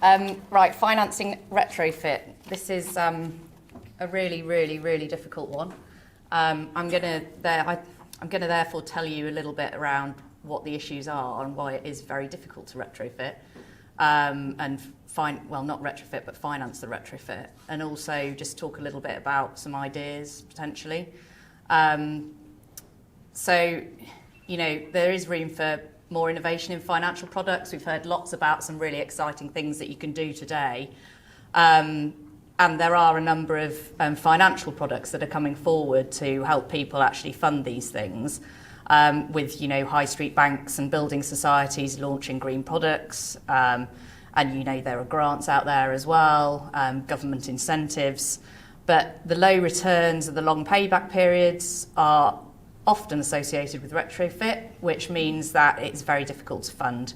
Right, financing retrofit. This is a really, really, really difficult one. I'm going to therefore tell you a little bit around what the issues are and why it is very difficult to retrofit, and not retrofit, but finance the retrofit, and also just talk a little bit about some ideas potentially. So, there is room for more innovation in financial products. We've heard lots about some really exciting things that you can do today. And there are a number of financial products that are coming forward to help people actually fund these things, with high street banks and building societies launching green products. And there are grants out there as well, government incentives. But the low returns and the long payback periods are often associated with retrofit, which means that it's very difficult to fund.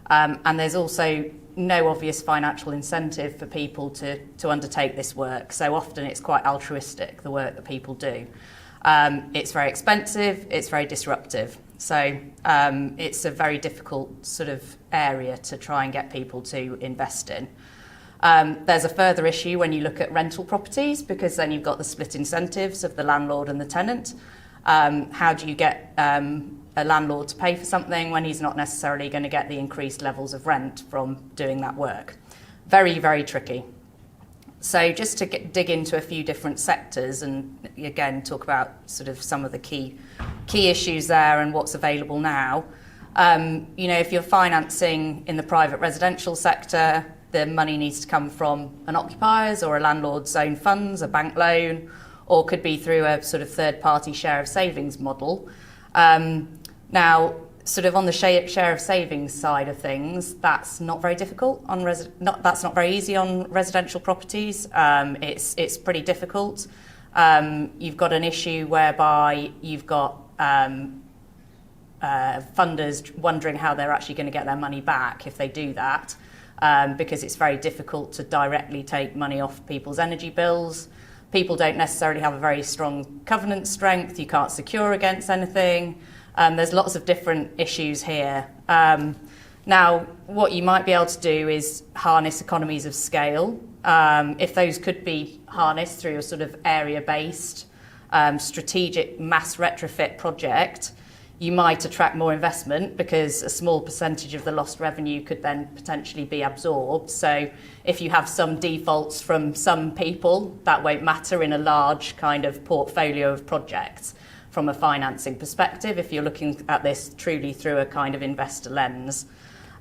And there's also no obvious financial incentive for people to undertake this work. So often it's quite altruistic, the work that people do. It's very expensive, it's very disruptive. So it's a very difficult sort of area to try and get people to invest in. There's a further issue when you look at rental properties, because then you've got the split incentives of the landlord and the tenant. How do you get a landlord to pay for something when he's not necessarily going to get the increased levels of rent from doing that work? Very, very tricky. So just to dig into a few different sectors and again talk about sort of some of the key issues there and what's available now. If you're financing in the private residential sector, the money needs to come from an occupier's or a landlord's own funds, a bank loan, or could be through a sort of third-party share of savings model. Now, sort of on the share of savings side of things, that's not very difficult on that's not very easy on residential properties. It's pretty difficult. You've got an issue whereby you've got funders wondering how they're actually going to get their money back if they do that, because it's very difficult to directly take money off people's energy bills. People don't necessarily have a very strong covenant strength. You can't secure against anything. There's lots of different issues here. Now, what you might be able to do is harness economies of scale. If those could be harnessed through a sort of area-based strategic mass retrofit project, you might attract more investment because a small percentage of the lost revenue could then potentially be absorbed. So if you have some defaults from some people, that won't matter in a large kind of portfolio of projects from a financing perspective, if you're looking at this truly through a kind of investor lens.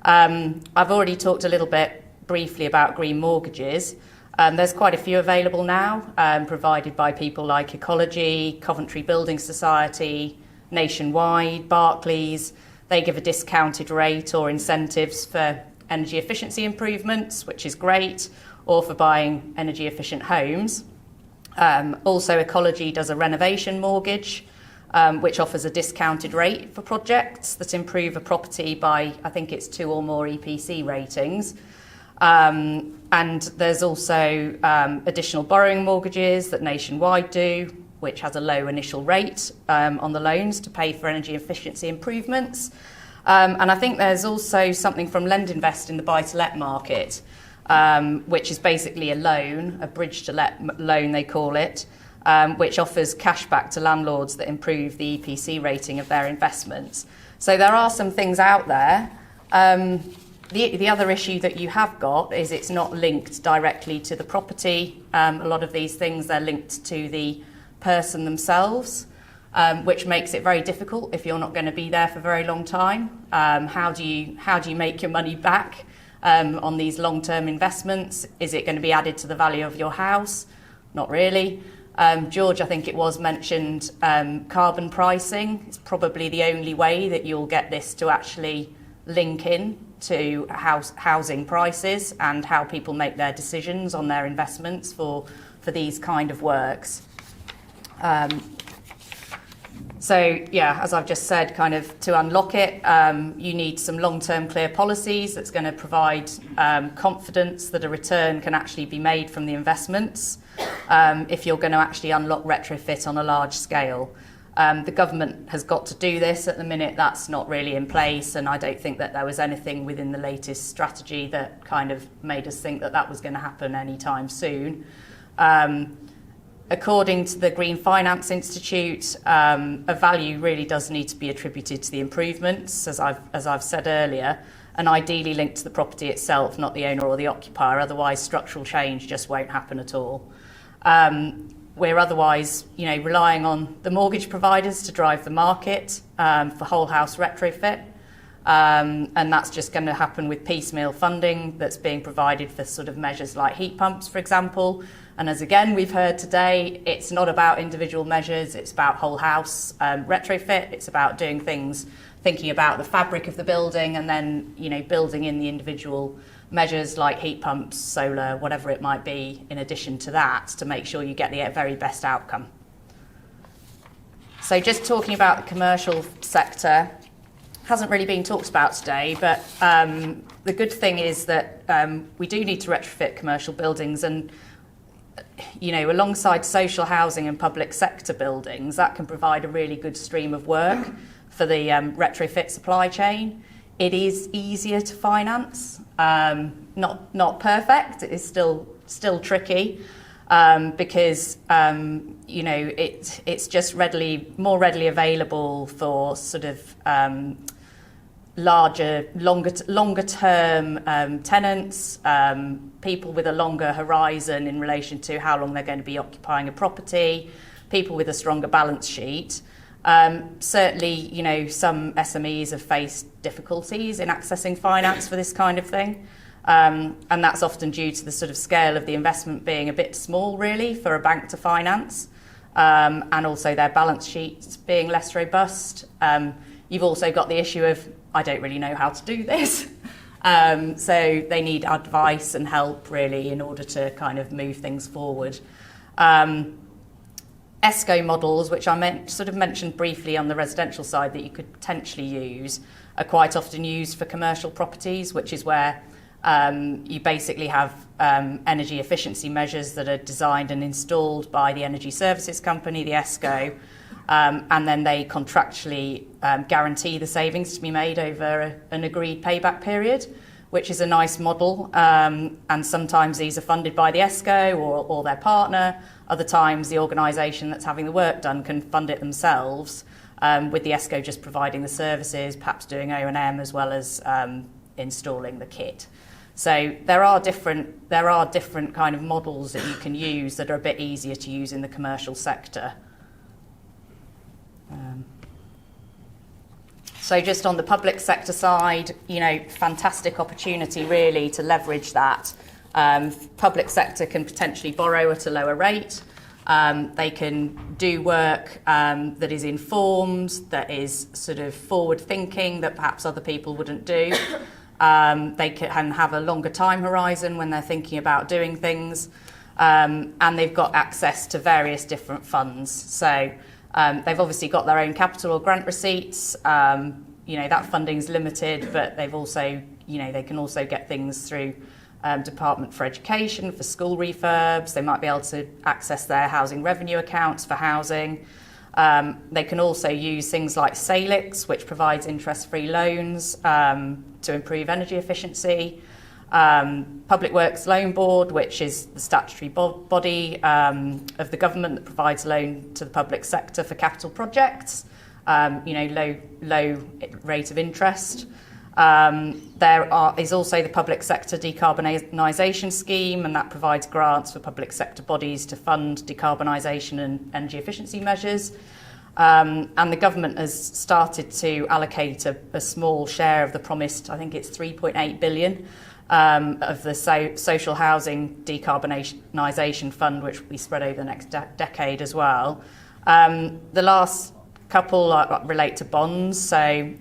I've already talked a little bit briefly about green mortgages. There's quite a few available now, provided by people like Ecology, Coventry Building Society, Nationwide, Barclays. They give a discounted rate or incentives for energy efficiency improvements, which is great, or for buying energy efficient homes. Also, Ecology does a renovation mortgage, which offers a discounted rate for projects that improve a property by, I think it's 2 or more EPC ratings. And there's also additional borrowing mortgages that Nationwide do, which has a low initial rate on the loans to pay for energy efficiency improvements. And I think there's also something from LendInvest in the buy-to-let market, which is basically a loan, a bridge-to-let loan they call it, which offers cash back to landlords that improve the EPC rating of their investments. So there are some things out there. The other issue that you have got is it's not linked directly to the property. A lot of these things, they're linked to the person themselves, which makes it very difficult if you're not going to be there for a very long time. How do you make your money back on these long-term investments? Is it going to be added to the value of your house? Not really. George, I think it was mentioned, carbon pricing is probably the only way that you'll get this to actually link in to housing prices and how people make their decisions on their investments for these kind of works. So yeah, as I've just said, kind of to unlock it, you need some long-term clear policies that's going to provide confidence that a return can actually be made from the investments if you're going to actually unlock retrofit on a large scale. The government has got to do this. At the minute, that's not really in place, and I don't think that there was anything within the latest strategy that kind of made us think that that was going to happen anytime soon. According to the Green Finance Institute, a value really does need to be attributed to the improvements, as I've said earlier, and ideally linked to the property itself, not the owner or the occupier. Otherwise, structural change just won't happen at all. We're otherwise, relying on the mortgage providers to drive the market for whole house retrofit. And that's just going to happen with piecemeal funding that's being provided for sort of measures like heat pumps, for example. And as again we've heard today, it's not about individual measures, it's about whole house retrofit. It's about doing things, thinking about the fabric of the building, and then building in the individual measures like heat pumps, solar, whatever it might be, in addition to that, to make sure you get the very best outcome. So just talking about the commercial sector, hasn't really been talked about today, but the good thing is that we do need to retrofit commercial buildings, and alongside social housing and public sector buildings, that can provide a really good stream of work for the retrofit supply chain. It is easier to finance, not perfect. It is still tricky because it's just more readily available for sort of larger, longer term tenants, people with a longer horizon in relation to how long they're going to be occupying a property, people with a stronger balance sheet. Certainly, some SMEs have faced difficulties in accessing finance for this kind of thing. And that's often due to the sort of scale of the investment being a bit small, really, for a bank to finance, and also their balance sheets being less robust. You've also got the issue of, I don't really know how to do this. So they need advice and help, really, in order to kind of move things forward. ESCO models, which I mentioned briefly on the residential side that you could potentially use, are quite often used for commercial properties, which is where you basically have energy efficiency measures that are designed and installed by the energy services company, the ESCO, and then they contractually guarantee the savings to be made over an agreed payback period, which is a nice model. And sometimes these are funded by the ESCO or their partner. Other times the organisation that's having the work done can fund it themselves, with the ESCO just providing the services, perhaps doing O&M as well as installing the kit. So there are different kind of models that you can use that are a bit easier to use in the commercial sector. So just on the public sector side, fantastic opportunity really to leverage that. Public sector can potentially borrow at a lower rate. They can do work that is informed, that is sort of forward thinking, that perhaps other people wouldn't do. They can have a longer time horizon when they're thinking about doing things. And they've got access to various different funds. So they've obviously got their own capital or grant receipts. That funding's limited, but they've also, they can also get things through Department for Education for school refurbs. They might be able to access their housing revenue accounts for housing. They can also use things like Salix, which provides interest-free loans to improve energy efficiency. Public Works Loan Board, which is the statutory body of the government that provides loan to the public sector for capital projects, low rate of interest. There is also the Public Sector Decarbonisation Scheme, and that provides grants for public sector bodies to fund decarbonisation and energy efficiency measures. And the government has started to allocate a small share of the promised, I think it's 3.8 billion, of the social housing decarbonisation fund, which will be spread over the next decade as well. The last couple relate to bonds. So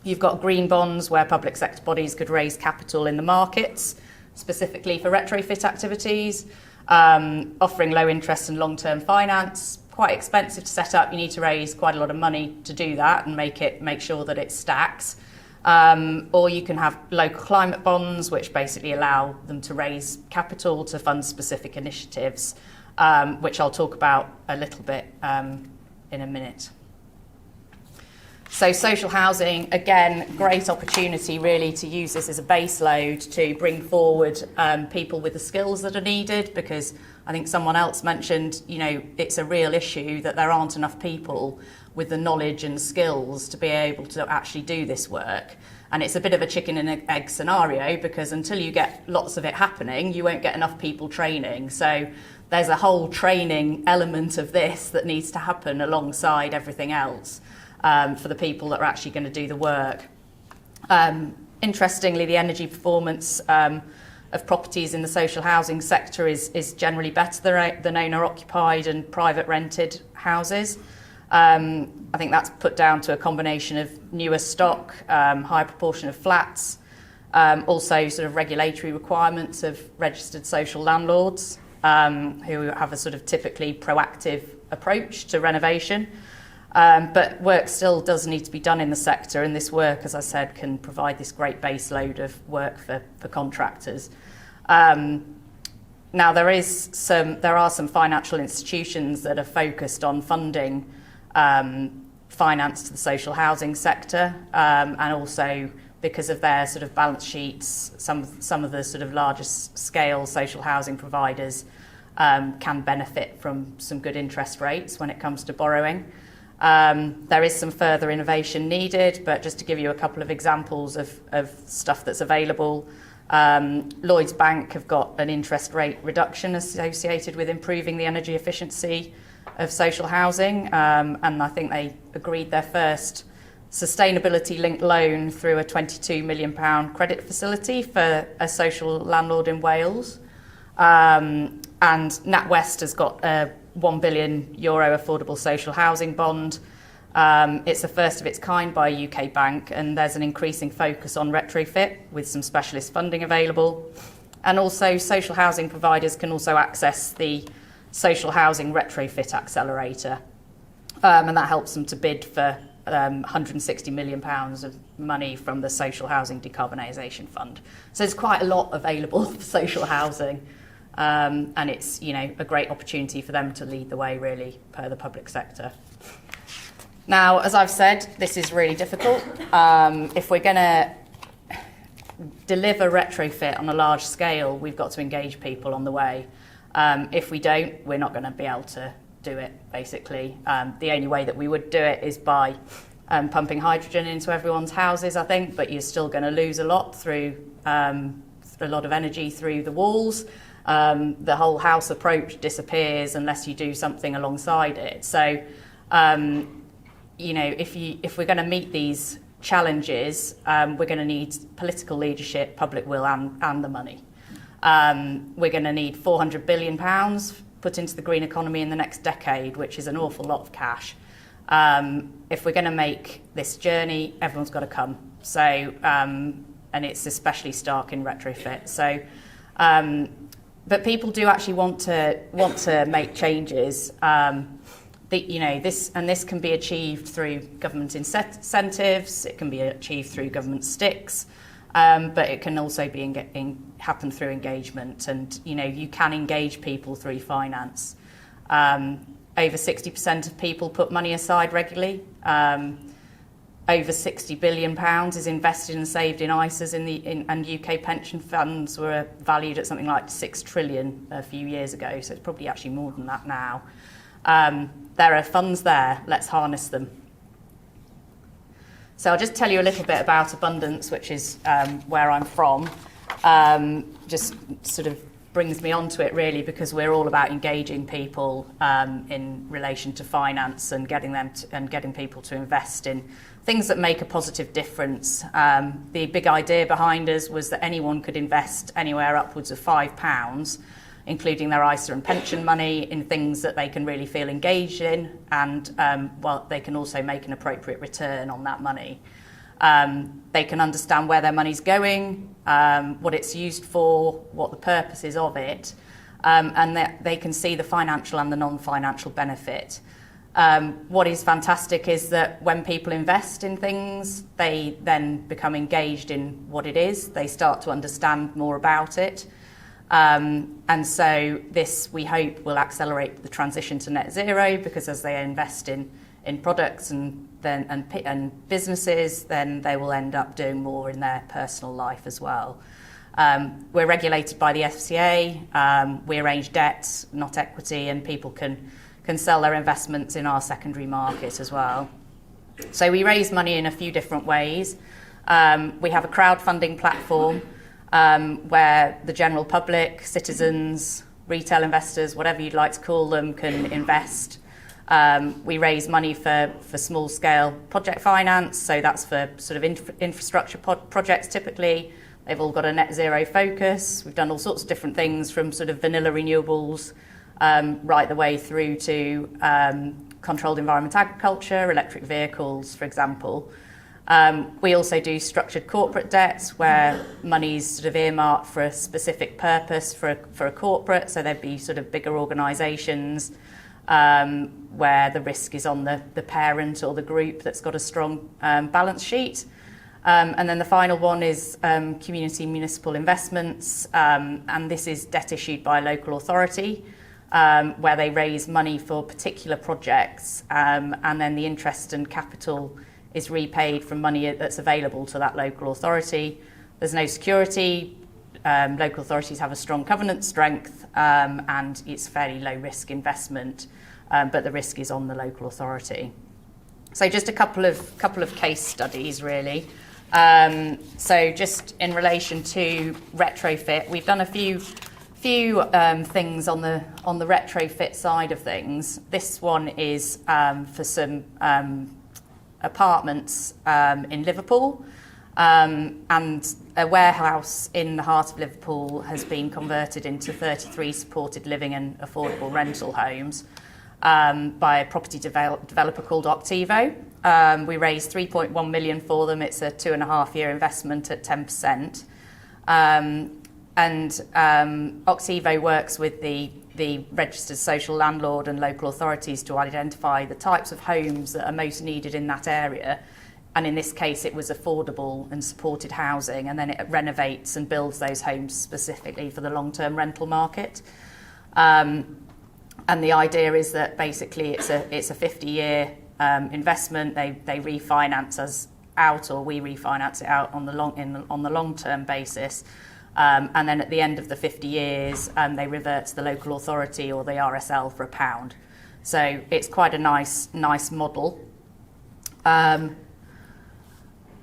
you've got green bonds where public sector bodies could raise capital in the markets, specifically for retrofit activities, offering low interest and long-term finance. Quite expensive to set up. You need to raise quite a lot of money to do that and make sure that it stacks. Or you can have local climate bonds, which basically allow them to raise capital to fund specific initiatives, which I'll talk about a little bit in a minute. So social housing, again, great opportunity really to use this as a base load to bring forward people with the skills that are needed, because I think someone else mentioned, it's a real issue that there aren't enough people with the knowledge and skills to be able to actually do this work. And it's a bit of a chicken and egg scenario, because until you get lots of it happening, you won't get enough people training. So there's a whole training element of this that needs to happen alongside everything else. For the people that are actually going to do the work. Interestingly, the energy performance of properties in the social housing sector is generally better than owner-occupied and private rented houses. I think that's put down to a combination of newer stock, higher proportion of flats, also sort of regulatory requirements of registered social landlords who have a sort of typically proactive approach to renovation. But work still does need to be done in the sector, and this work, as I said, can provide this great base load of work for contractors. Now, there are some financial institutions that are focused on funding finance to the social housing sector, and also because of their sort of balance sheets, some of the sort of largest scale social housing providers can benefit from some good interest rates when it comes to borrowing. There is some further innovation needed, but just to give you a couple of examples of stuff that's available, Lloyds Bank have got an interest rate reduction associated with improving the energy efficiency of social housing, and I think they agreed their first sustainability-linked loan through a £22 million credit facility for a social landlord in Wales. And NatWest has got a €1 billion affordable social housing bond. It's the first of its kind by a UK bank, and there's an increasing focus on retrofit with some specialist funding available. And also social housing providers can also access the Social Housing Retrofit Accelerator, and that helps them to bid for £160 million of money from the Social Housing Decarbonisation Fund. So there's quite a lot available for social housing. And it's, a great opportunity for them to lead the way, really, per the public sector. Now, as I've said, this is really difficult. If we're going to deliver retrofit on a large scale, we've got to engage people on the way. If we don't, we're not going to be able to do it, basically. The only way that we would do it is by pumping hydrogen into everyone's houses, I think, but you're still going to lose a lot of energy through the walls. The whole house approach disappears unless you do something alongside it. So, if we're going to meet these challenges, we're going to need political leadership, public will, and the money. We're going to need £400 billion put into the green economy in the next decade, which is an awful lot of cash. If we're going to make this journey, everyone's got to come. So, and it's especially stark in retrofit. So. But people do actually want to make changes. This can be achieved through government incentives. It can be achieved through government sticks, but it can also happen through engagement. And you can engage people through finance. Over 60% of people put money aside regularly. Over £60 billion is invested and saved in ISAs, and UK pension funds were valued at something like £6 trillion a few years ago, so it's probably actually more than that now. There are funds there, let's harness them. So I'll just tell you a little bit about abundance, which is where I'm from. Just sort of brings me onto it, really, because we're all about engaging people in relation to finance and getting people to invest in things that make a positive difference. The big idea behind us was that anyone could invest anywhere upwards of £5, including their ISA and pension money, in things that they can really feel engaged in, and they can also make an appropriate return on that money. They can understand where their money's going, what it's used for, what the purpose is of it, and that they can see the financial and the non-financial benefit. What is fantastic is that when people invest in things, they then become engaged in what it is. They start to understand more about it. And so this, we hope, will accelerate the transition to net zero, because as they invest in products and businesses, then they will end up doing more in their personal life as well. We're regulated by the FCA. We arrange debt, not equity, and people can sell their investments in our secondary market as well. So we raise money in a few different ways. We have a crowdfunding platform where the general public, citizens, retail investors, whatever you'd like to call them, can invest. We raise money for small-scale project finance, so that's for sort of infrastructure projects typically. They've all got a net zero focus. We've done all sorts of different things, from sort of vanilla renewables right the way through to controlled environment agriculture, electric vehicles, for example. We also do structured corporate debts, where money's sort of earmarked for a specific purpose for a corporate, so there'd be sort of bigger organisations where the risk is on the parent or the group that's got a strong balance sheet. And then the final one is community municipal investments, and this is debt issued by a local authority, where they raise money for particular projects, and then the interest and capital is repaid from money that's available to that local authority. There's no security. Local authorities have a strong covenant strength, and it's fairly low risk investment, but the risk is on the local authority. So just a couple of case studies, really. So just in relation to retrofit, we've done a few things on the retrofit side of things. This one is for some apartments in Liverpool, and a warehouse in the heart of Liverpool has been converted into 33 supported living and affordable rental homes by a property developer called Optivo. We raised 3.1 million for them. It's a 2.5-year investment at 10%. And Optivo works with the registered social landlord and local authorities to identify the types of homes that are most needed in that area. And in this case, it was affordable and supported housing, and then it renovates and builds those homes specifically for the long-term rental market. And the idea is that basically it's a 50-year investment. They refinance us out, or we refinance it out on the long-term basis. And then at the end of the 50 years, they revert to the local authority or the RSL for £1. So it's quite a nice model.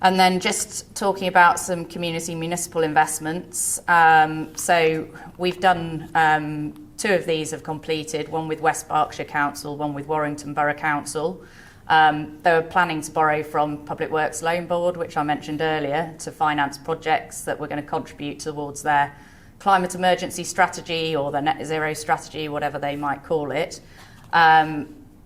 And then just talking about some community municipal investments. So we've done 2 of these have completed, one with West Berkshire Council, one with Warrington Borough Council. They were planning to borrow from Public Works Loan Board, which I mentioned earlier, to finance projects that were going to contribute towards their climate emergency strategy or their net zero strategy, whatever they might call it.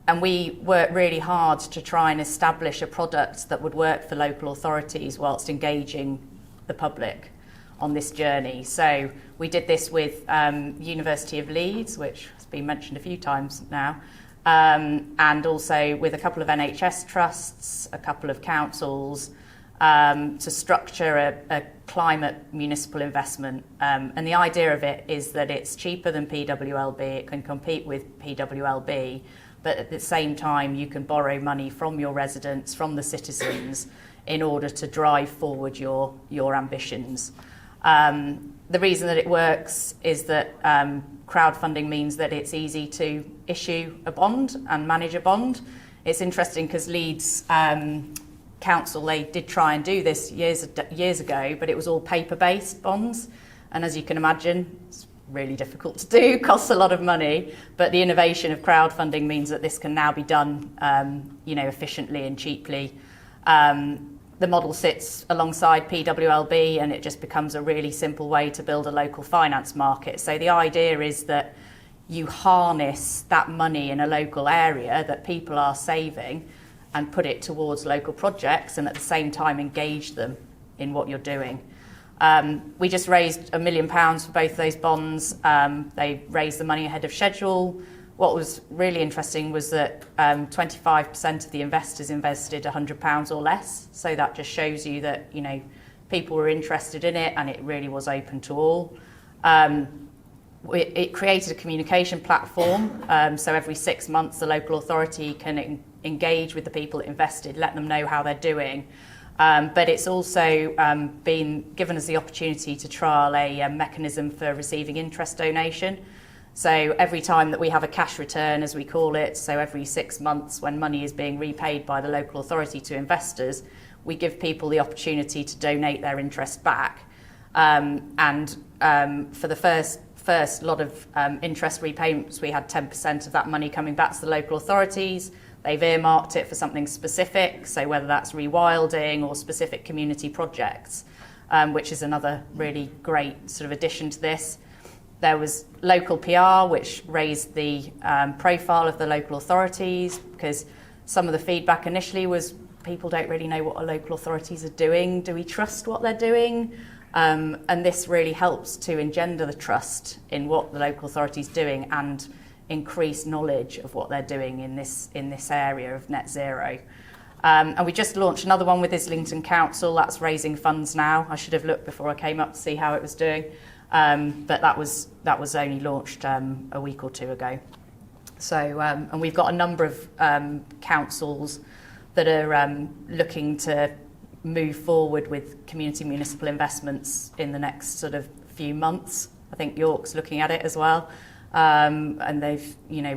And we worked really hard to try and establish a product that would work for local authorities whilst engaging the public on this journey. So we did this with University of Leeds, which has been mentioned a few times now, and also with a couple of NHS trusts, a couple of councils, to structure a climate municipal investment. And the idea of it is that it's cheaper than PWLB, it can compete with PWLB, but at the same time you can borrow money from your residents, from the citizens, in order to drive forward your ambitions. The reason that it works is that crowdfunding means that it's easy to issue a bond and manage a bond. It's interesting because Leeds Council, they did try and do this years ago, but it was all paper-based bonds. And as you can imagine, it's really difficult to do, costs a lot of money. But the innovation of crowdfunding means that this can now be done efficiently and cheaply. The model sits alongside PWLB, and it just becomes a really simple way to build a local finance market. So the idea is that you harness that money in a local area that people are saving and put it towards local projects, and at the same time engage them in what you're doing. We just raised £1 million for both those bonds. They raised the money ahead of schedule. What was really interesting was that 25% of the investors invested £100 or less. So that just shows you that, people were interested in it, and it really was open to all. it created a communication platform, so every 6 months the local authority can engage with the people that invested, let them know how they're doing. But it's also been given us the opportunity to trial a mechanism for receiving interest donation. So every time that we have a cash return, as we call it, so every 6 months when money is being repaid by the local authority to investors, we give people the opportunity to donate their interest back. For the first lot of interest repayments, we had 10% of that money coming back to the local authorities. They've earmarked it for something specific, so whether that's rewilding or specific community projects, which is another really great sort of addition to this. There was local PR, which raised the profile of the local authorities, because some of the feedback initially was people don't really know what our local authorities are doing. Do we trust what they're doing? And this really helps to engender the trust in what the local authority is doing and increase knowledge of what they're doing in this area of net zero. And we just launched another one with Islington Council. That's raising funds now. I should have looked before I came up to see how it was doing. But that was only launched a week or two ago. So, and we've got a number of councils that are looking to move forward with community municipal investments in the next sort of few months. I think York's looking at it as well. And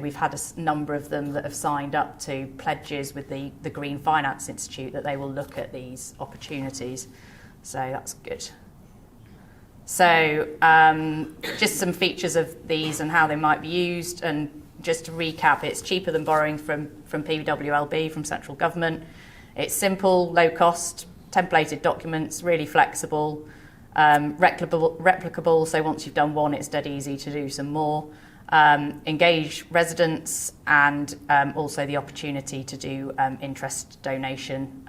we've had a number of them that have signed up to pledges with the Green Finance Institute that they will look at these opportunities. So that's good. So just some features of these and how they might be used. And just to recap, it's cheaper than borrowing from PWLB, from central government. It's simple, low cost, templated documents, really flexible, replicable, so once you've done one, it's dead easy to do some more. Engage residents, and also the opportunity to do interest donation.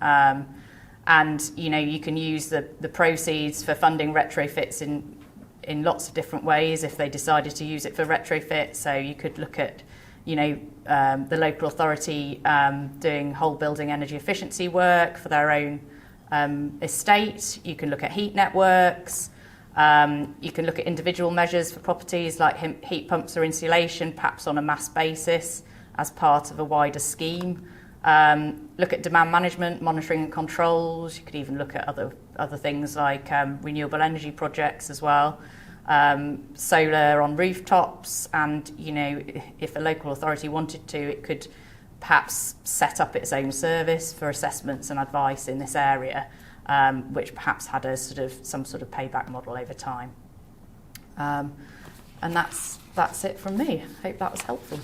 And you can use the proceeds for funding retrofits in lots of different ways if they decided to use it for retrofit. So you could look at the local authority doing whole building energy efficiency work for their own estate. You can look at heat networks. You can look at individual measures for properties like heat pumps or insulation, perhaps on a mass basis as part of a wider scheme. Look at demand management, monitoring and controls. You could even look at other things like renewable energy projects as well. Solar on rooftops, and if a local authority wanted to, it could perhaps set up its own service for assessments and advice in this area, which perhaps had some sort of payback model over time. And that's it from me. Hope that was helpful.